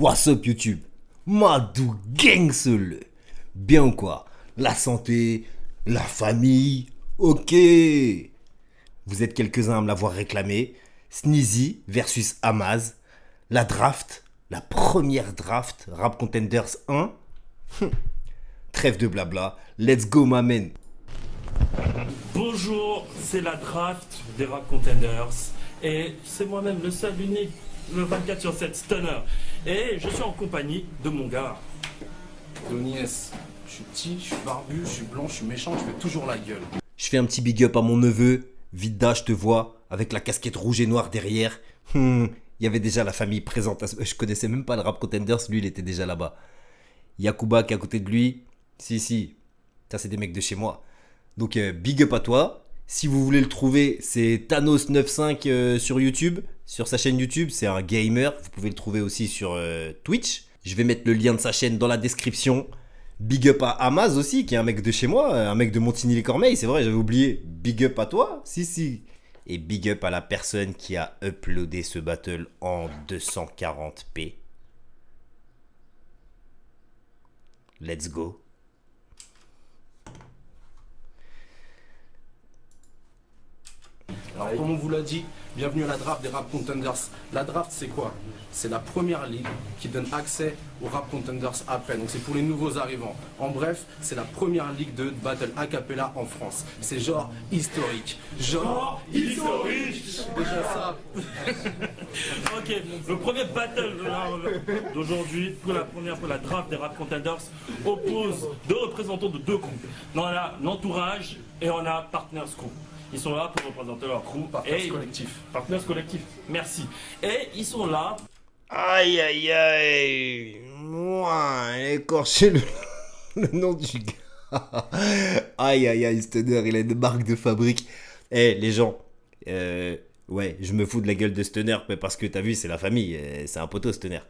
What's up YouTube? Madou gang seul. Bien ou quoi? La santé, la famille, ok. Vous êtes quelques-uns à me l'avoir réclamé. Sneezy versus Amaz. La draft, la première draft Rap Contenders 1. Trêve de blabla. Let's go my man. Bonjour, c'est la draft des Rap Contenders. Et c'est moi-même le seul, unique, le 24 sur 7 stunner. Et je suis en compagnie de mon gars. Donies, je suis petit, je suis barbu, je suis blanc, je suis méchant, je fais toujours la gueule. Je fais un petit big up à mon neveu. Vida, je te vois, avec la casquette rouge et noire derrière. Il y avait déjà la famille présente. Je connaissais même pas le Rap Contenders, lui il était déjà là-bas. Yakuba qui est à côté de lui. Si. Ça c'est des mecs de chez moi. Donc big up à toi. Si vous voulez le trouver, c'est Thanos95 sur YouTube. Sur sa chaîne YouTube, c'est un gamer. Vous pouvez le trouver aussi sur Twitch. Je vais mettre le lien de sa chaîne dans la description. Big up à Amaz aussi, qui est un mec de chez moi. Un mec de Montigny-les-Cormeilles. C'est vrai, j'avais oublié. Big up à toi. Si. Et big up à la personne qui a uploadé ce battle en 240p. Let's go. Alors comme on vous l'a dit, bienvenue à la draft des Rap Contenders. La draft c'est quoi? C'est la première ligue qui donne accès aux Rap Contenders après. Donc c'est pour les nouveaux arrivants. En bref, c'est la première ligue de battle a cappella en France. C'est genre historique. Genre historique. Déjà ça. Ok, le premier battle d'aujourd'hui, pour la draft des Rap Contenders, oppose deux représentants de deux groupes. On a l'entourage et on a Partners Crew. Ils sont là pour représenter leur crew. Partners collectif. Partners collectif, merci. Et ils sont là. Aïe. Moi, écorché le nom du gars. Aïe, Stunner, il a une marque de fabrique. Eh, les gens. Ouais, je me fous de la gueule de Stunner, mais parce que t'as vu, c'est la famille. C'est un poteau, Stunner.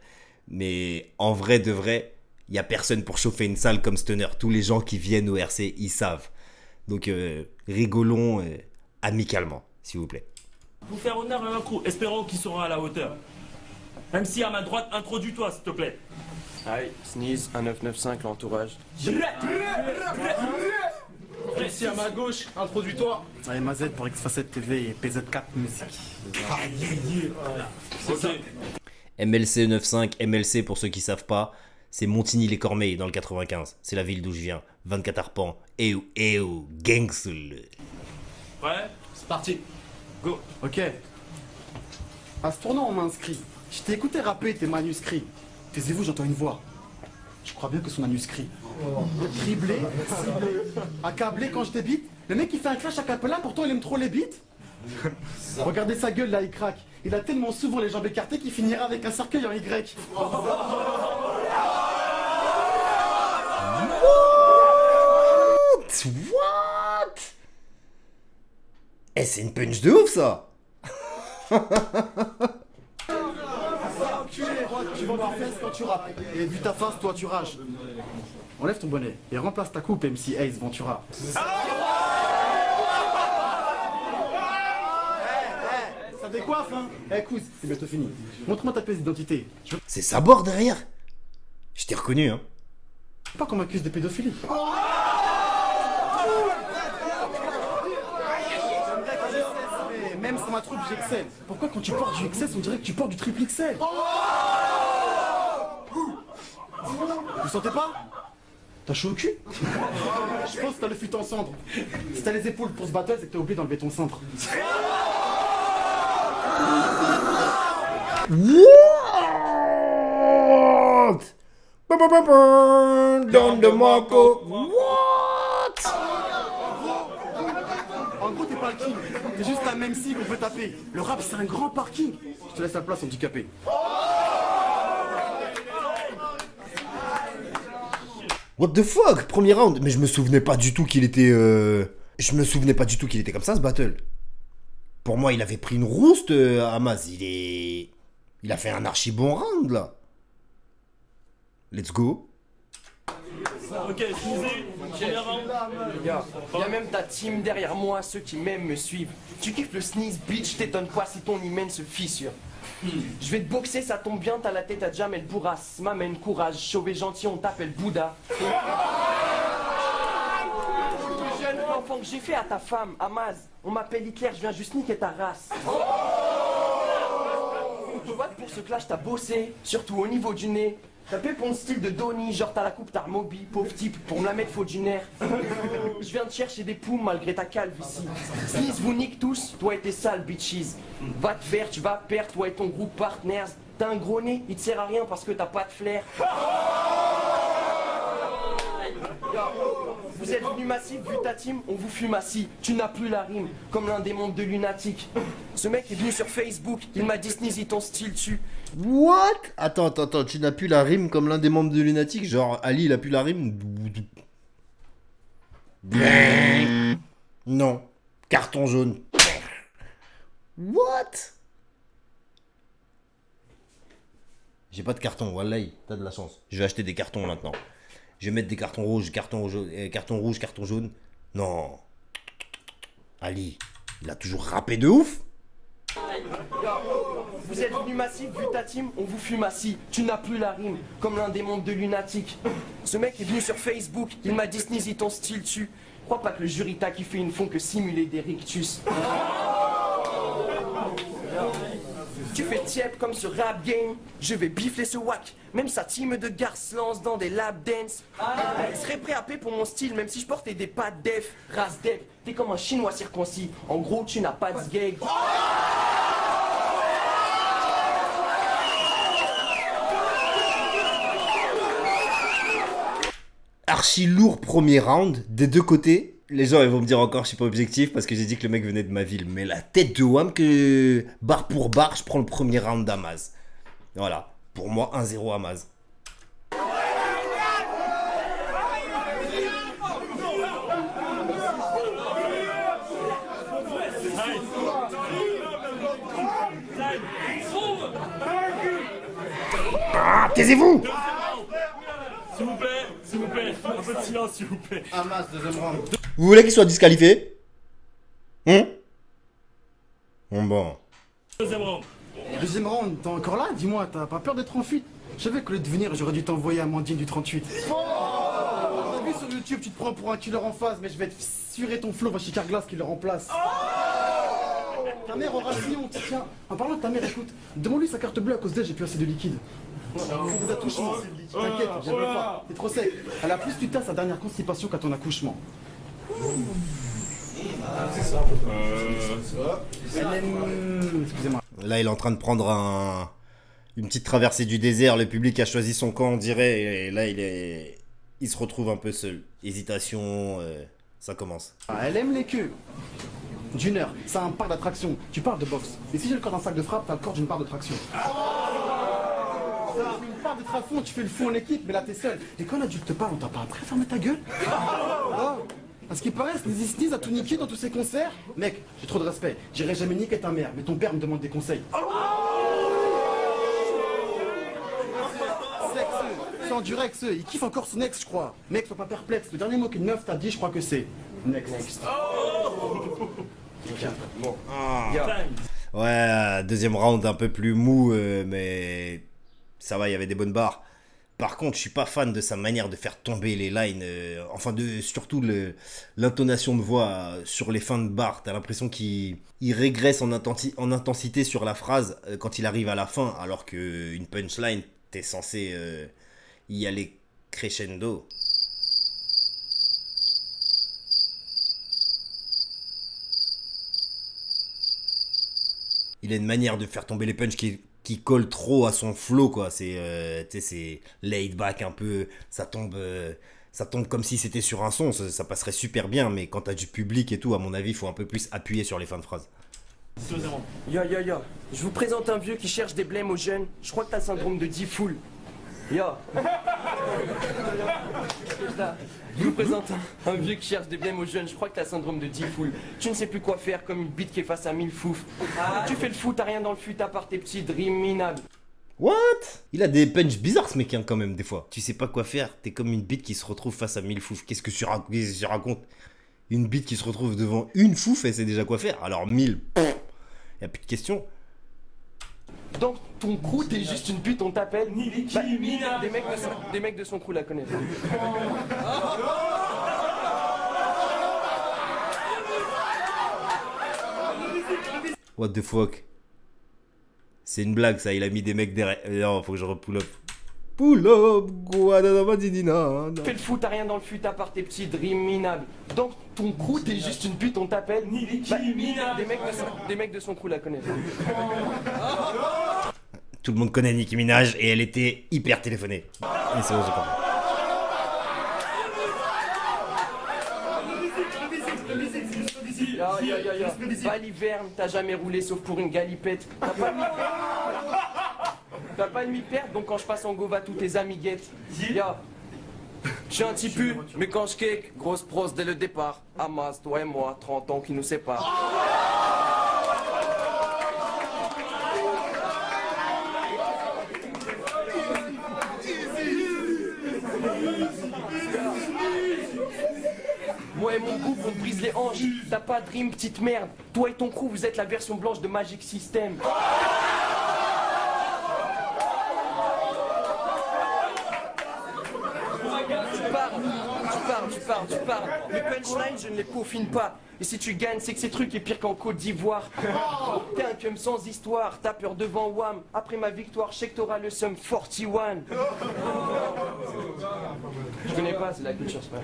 Mais en vrai de vrai, il n'y a personne pour chauffer une salle comme Stunner. Tous les gens qui viennent au RC, ils savent. Donc, rigolons amicalement, s'il vous plaît. Pour faire honneur à leur crew, espérons qu'ils seront à la hauteur. Même si à ma droite, introduis-toi, s'il te plaît. Hi, Sneeze, 1995, l'entourage. Ici à ma gauche, introduis-toi. Allez, Mazette pour X-Facette TV et PZ4 Musique. Ok. MLC 95, MLC pour ceux qui savent pas, c'est Montigny-les-Cormeilles dans le 95. C'est la ville d'où je viens. 24 arpents. Gangsul. Ouais, C'est parti. go. Ok. À ce tournant, on m'a inscrit. Je t'ai écouté rapper tes manuscrits. Taisez-vous, j'entends une voix. Je crois bien que son manuscrit. Criblé, ciblé, accablé quand je débite. Le mec il fait un clash à cappella, pourtant il aime trop les beats. Regardez sa gueule là, il craque. Il a tellement souvent les jambes écartées qu'il finira avec un cercueil en Y. What? Eh, c'est une punch de ouf, ça. Tu vends tes fesses quand tu rappes. Et vu ta face, toi tu rages. Enlève ton bonnet et remplace ta coupe MC Ace Ventura. Ça décoiffe, hein? Écoute, c'est bientôt fini. Montre-moi ta pièce d'identité. Je veux C'est Sabord derrière. Je t'ai reconnu, hein. pas qu'on m'accuse de pédophilie. Mais même sans ma troupe, j'excelle. Pourquoi quand tu portes du XS, on dirait que tu portes du triple XL? Vous sentez pas? T'as chaud au cul? Je pense que t'as le fut en cendre. Si t'as les épaules pour ce battle, c'est que t'as oublié d'enlever ton cintre. What? Don de Marco. What? En gros, t'es pas le king. T'es juste un MC qu'on peut taper. Le rap, c'est un grand parking. Je te laisse la place, handicapé. What the fuck? Premier round. Mais je me souvenais pas du tout qu'il était... Je me souvenais pas du tout qu'il était comme ça, ce battle. Pour moi, il avait pris une rouste, Amaz. Il a fait un archi bon round, là. Let's go. Ok, Sneezy, premier round. Les gars, il y a même ta team derrière moi, ceux qui m'aiment me suivent. Tu kiffes le Sneeze, bitch, t'étonnes pas si ton hymen se fissure. Je vais te boxer, ça tombe bien, t'as la tête à Jamel Bourras. M'amène courage, chauve gentil, on t'appelle Bouddha. Jeune l'enfant que j'ai fait à ta femme, Amaz. On m'appelle Hitler, je viens juste niquer ta race. Tu vois que pour ce clash t'as bossé, surtout au niveau du nez. T'as fait pour le style de Donny, genre t'as la coupe Tarmobi, pauvre type, pour me la mettre faut du nerf. Je viens de chercher des poums malgré ta calvitie. Sneeze vous nique tous, toi et tes sales bitches. Va te faire, tu vas perdre, toi et ton groupe partners. T'as un gros nez, il te sert à rien parce que t'as pas de flair. Vous êtes venu massif, vu ta team, on vous fume assis. Tu n'as plus la rime, comme l'un des mondes de lunatique. Ce mec est venu sur Facebook, il m'a dit Sneezy ton style dessus. What? Attends, tu n'as plus la rime comme l'un des membres de Lunatic? Genre, Ali, il a plus la rime? Non. Carton jaune. What? J'ai pas de carton, wallahi, t'as de la chance. Je vais acheter des cartons maintenant. Je vais mettre des cartons rouges, carton rouge, carton jaune. Non. Ali, il a toujours rappé de ouf. Vous êtes venu massif, vu ta team, on vous fume assis. Tu n'as plus la rime, comme l'un des mondes de lunatique. Ce mec est venu sur Facebook, il m'a dit Sneezy ton style dessus. Crois pas que le jury t'a kiffé, ils ne font que simuler des rictus. Tu fais tiep comme ce rap game, je vais bifler ce whack. Même sa team de gars se lance dans des lap dance. Il serait prêt à payer pour mon style, même si je portais des pattes def, race def. T'es comme un chinois circoncis, en gros tu n'as pas de gag. Archi lourd premier round, des deux côtés. Les gens ils vont me dire encore je suis pas objectif parce que j'ai dit que le mec venait de ma ville. Mais la tête de Wham que barre pour barre, je prends le premier round d'Amaz. Voilà, pour moi 1-0 Amaz. Ah, taisez-vous! S'il vous plaît, un peu de silence s'il vous plaît. Hamas, deuxième round. Vous voulez qu'il soit disqualifié? Bon. Deuxième round. Deuxième round, t'es encore là? Dis-moi, t'as pas peur d'être en fuite? Je savais que le devenir, j'aurais dû t'envoyer Amandine du 38. T'as vu sur YouTube, tu te prends pour un killer en phase, mais je vais te surer ton flow, va chez Carglass qui le remplace. Ta mère aura Sion, tiens. En parlant de ta mère, écoute, demande-lui sa carte bleue à cause d'elle, j'ai plus assez de liquide. C'est des attouchements. T'inquiète, viens pas. T'es trop sec. Elle a plus putain sa dernière constipation qu'à ton accouchement. Excusez-moi. Là il est en train de prendre une petite traversée du désert. Le public a choisi son camp on dirait. Et là il se retrouve un peu seul. Hésitation, ça commence. Elle aime les queues. D'une heure, ça a un parc d'attraction. Tu parles de boxe. Et si j'ai le corps d'un sac de frappe, t'as le corps d'une part de traction. Une part de trafond, tu fais le fou en équipe, mais là t'es seul. Et quand l'adulte te parle, on t'a pas appris à fermer ta gueule? Oh. À ce qui paraît, Sneezy a tout niqué dans tous ses concerts. Mec, j'ai trop de respect. J'irai jamais niquer ta mère, mais ton père me demande des conseils. Sexe, sans du rex, il kiffe encore son ex, je crois. Mec, sois pas perplexe. Le dernier mot qu'une meuf t'a dit, je crois que c'est next. Bon. Ouais, deuxième round un peu plus mou, mais ça va, il y avait des bonnes barres. Par contre, je suis pas fan de sa manière de faire tomber les lines, surtout l'intonation de voix sur les fins de barres. T'as l'impression qu'il régresse en intensité sur la phrase quand il arrive à la fin, alors qu'une punchline, t'es censé y aller crescendo. Il a une manière de faire tomber les punchs qui colle trop à son flow, quoi. C'est laid back un peu, ça tombe comme si c'était sur un son, ça passerait super bien, mais quand t'as du public et tout, à mon avis, il faut un peu plus appuyer sur les fins de phrase. Yo, je vous présente un vieux qui cherche des blèmes aux jeunes. Je crois que t'as le syndrome de D-Fool. Yo. Je vous présente un vieux qui cherche des blèmes aux jeunes. Je crois que t'as le syndrome de D-Fool. Tu ne sais plus quoi faire comme une bite qui est face à 1000 fouf. Tu fais le fou, t'as rien dans le fut à part tes petits dreams minables. What? Il a des punchs bizarres ce mec, hein, quand même, des fois. Tu sais pas quoi faire, t'es comme une bite qui se retrouve face à 1000 fouf. Qu'est-ce que tu racontes? Une bite qui se retrouve devant une fouf, elle sait déjà quoi faire. Alors 1000, y a plus de question. Dans ton crew, t'es juste une pute, on t'appelle Nicki Bah, Minaj. des mecs de son crew la connaissent. What the fuck? C'est une blague ça, il a mis des mecs derrière. Non, faut que je repull up. Pull up, Guadalamadinina. Fais le fou, t'as rien dans le fut à part tes petits dreams minables. Dans ton crew, t'es juste une pute, on t'appelle Nicki Minaj. des mecs de son crew la connaissent. Tout le monde connaît Nicki Minaj et elle était hyper téléphonée. Et c'est bon, j'ai compris. Va l'hiverne, t'as jamais roulé sauf pour une galipette. T'as pas de mi-perte, donc quand je passe en go, va tous tes amis guettent. Ya. Je suis un tipu, mais quand je cake, grosse prose dès le départ. Hamas, toi et moi, 30 ans qui nous séparent. Moi et mon groupe, on te brise les hanches. T'as pas de rime, petite merde. Toi et ton crew, vous êtes la version blanche de Magic System. Tu parles. Les punchlines, je ne les peaufine pas. Et si tu gagnes, c'est que ces trucs est pire qu'en Côte d'Ivoire. T'es un cum sans histoire, t'as peur devant Wham. Après ma victoire, je sais que t'auras le sum 41. Je connais pas, c'est la culture, c'est pas.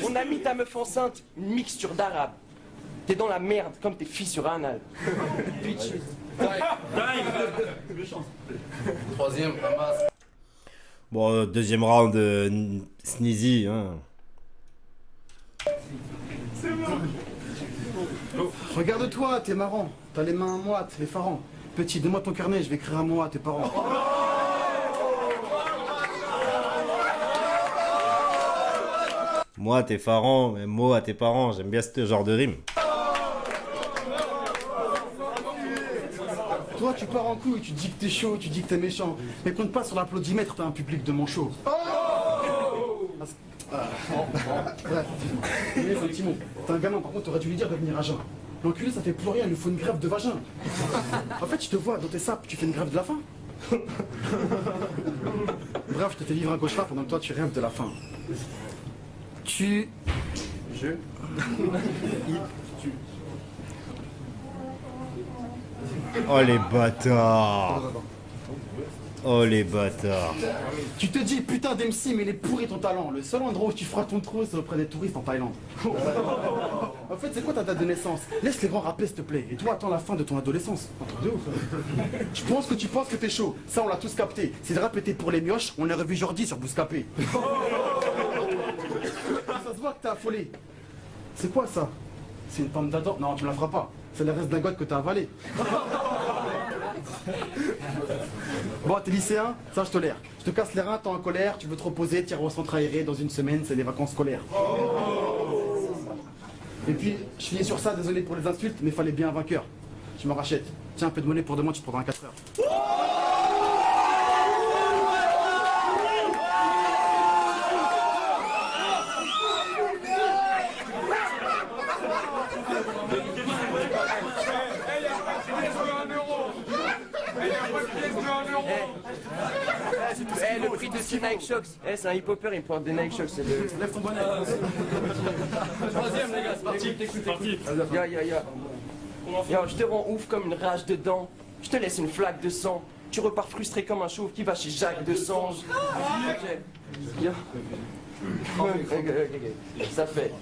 On a mis ta meuf enceinte, une mixture d'arabe. T'es dans la merde, comme tes filles sur anal. Bitch. Troisième, ramasse. Bon, deuxième round, Sneezy. Hein. Regarde-toi, t'es marrant. T'as les mains moites, effarant. Petit, donne-moi ton carnet, je vais écrire un mot à tes parents. Moi, tes parents, mot à tes parents. J'aime bien ce genre de rime. Toi, tu pars en couille, tu dis que t'es chaud, tu dis que t'es méchant. Mais compte pas sur l'applaudimètre, t'as un public de manchots. Bref, excuse-moi. Un petit mot. T'es un gamin, par contre, t'aurais dû lui dire de venir à jeun. L'enculé, ça fait plus rien, il lui faut une grève de vagin. En fait, je te vois dans tes sapes, tu fais une grève de la faim. Bref, je te fais vivre un cauchemar pendant que toi, tu rêves de la faim. Oh les bâtards. Oh les bâtards. Tu te dis, putain d'MC, mais il est pourri ton talent. Le seul endroit où tu feras ton trou, c'est auprès des touristes en Thaïlande. En fait, c'est quoi ta date de naissance? Laisse les grands rapper, s'il te plaît. Et toi, attends la fin de ton adolescence. Un truc de ouf. Tu penses que t'es chaud. Ça, on l'a tous capté. Si le rap était pour les mioches, on l'a revu Jordi sur Bouscapé. Ça se voit que t'es affolé. C'est quoi ça? C'est une pomme d'Adam. Non, tu me la feras pas. C'est le reste d'un gosse que t'as avalé. Bon, t'es lycéen, ça je tolère. Je te casse les reins, t'es en colère, tu veux te reposer, t'iras au centre aéré, dans une semaine, c'est les vacances scolaires. Et puis, je finis sur ça, désolé pour les insultes, mais fallait bien un vainqueur. Je me rachète. Tiens, un peu de monnaie pour demain, tu te prendras un 4 heures. Le prix de ces Nike Shox. C'est un hip-hopper, il me prend des Nike Shox. Lève ton bonnet. Troisième, les gars, c'est parti. C'est parti. Yo, je te rends ouf comme une rage de dents. Je te laisse une flaque de sang. Tu repars frustré comme un chauve qui va chez Jacques de Sange. Ok. Yo. Ok. Ça fait.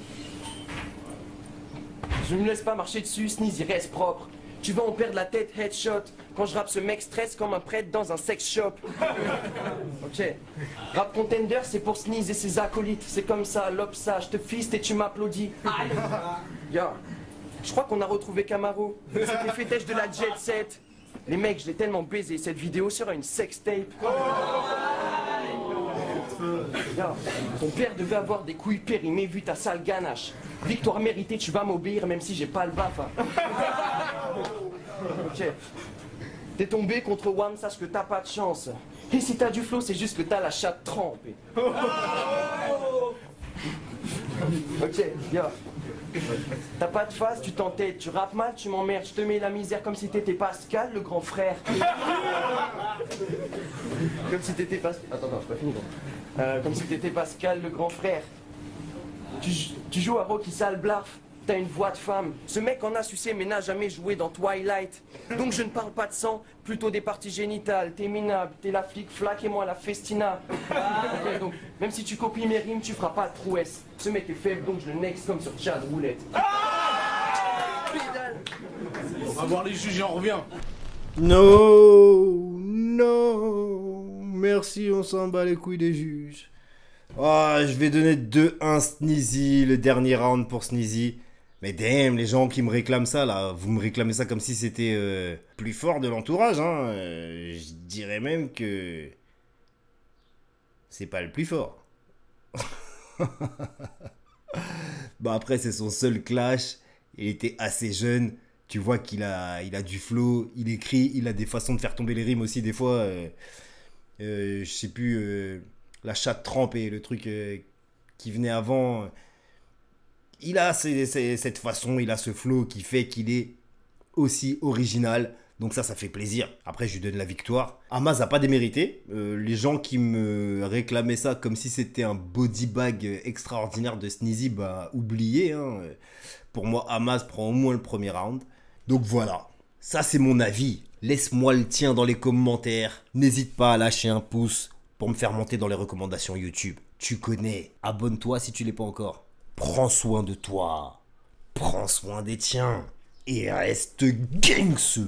Je me laisse pas marcher dessus, Sneezy reste propre. Tu vas en perdre la tête, headshot. Quand je rappe, ce mec stresse comme un prêtre dans un sex shop. Ok. Rap Contender, c'est pour Sneeze et ses acolytes. C'est comme ça, l'opsa, je te fiste et tu m'applaudis. Yo. Je crois qu'on a retrouvé Camaro. C'était fétèche de la jet set. Les mecs, je l'ai tellement baisé. Cette vidéo sera une sextape. Yo. Ton père devait avoir des couilles périmées vu ta sale ganache. Victoire méritée, tu vas m'obéir même si j'ai pas le baf. Hein. Ok. T'es tombé contre Wham, sache que t'as pas de chance. Et si t'as du flow, c'est juste que t'as la chatte trempée. Ok, yo. T'as pas de face, tu t'entêtes, tu rappes mal, tu m'emmerdes, je te mets la misère comme si t'étais Pascal, le grand frère. Comme si t'étais Pascal. Attends, j'ai pas fini. Comme si t'étais Pascal, le grand frère. Tu joues à Rocky Sale Blarf. T'as une voix de femme. Ce mec en a sucé mais n'a jamais joué dans Twilight. Donc je ne parle pas de sang, plutôt des parties génitales. T'es minable, t'es la flic flac et moi la festina. Ok, donc même si tu copies mes rimes, tu feras pas de prouesse. Ce mec est faible donc je le nexe comme sur Chad Roulette. On va voir les juges et on revient. Non, merci, on s'en bat les couilles des juges. Ah, je vais donner 2-1 Sneezy, le dernier round pour Sneezy. Mais damn, les gens qui me réclament ça, là, vous me réclamez ça comme si c'était plus fort de l'entourage, hein. Je dirais même que c'est pas le plus fort. Bah après, c'est son seul clash. Il était assez jeune. Tu vois qu'il a du flow, il écrit, il a des façons de faire tomber les rimes aussi des fois. Je sais plus, la chatte trempée, le truc qui venait avant. Il a cette façon, il a ce flow qui fait qu'il est aussi original. Donc ça fait plaisir. Après, je lui donne la victoire. Amaz n'a pas démérité. Les gens qui me réclamaient ça comme si c'était un body bag extraordinaire de Sneezy, bah oubliez. Hein. Pour moi, Amaz prend au moins le premier round. Donc voilà, ça c'est mon avis. Laisse-moi le tien dans les commentaires. N'hésite pas à lâcher un pouce pour me faire monter dans les recommandations YouTube. Tu connais. Abonne-toi si tu l'es pas encore. Prends soin de toi. Prends soin des tiens. Et reste gangster.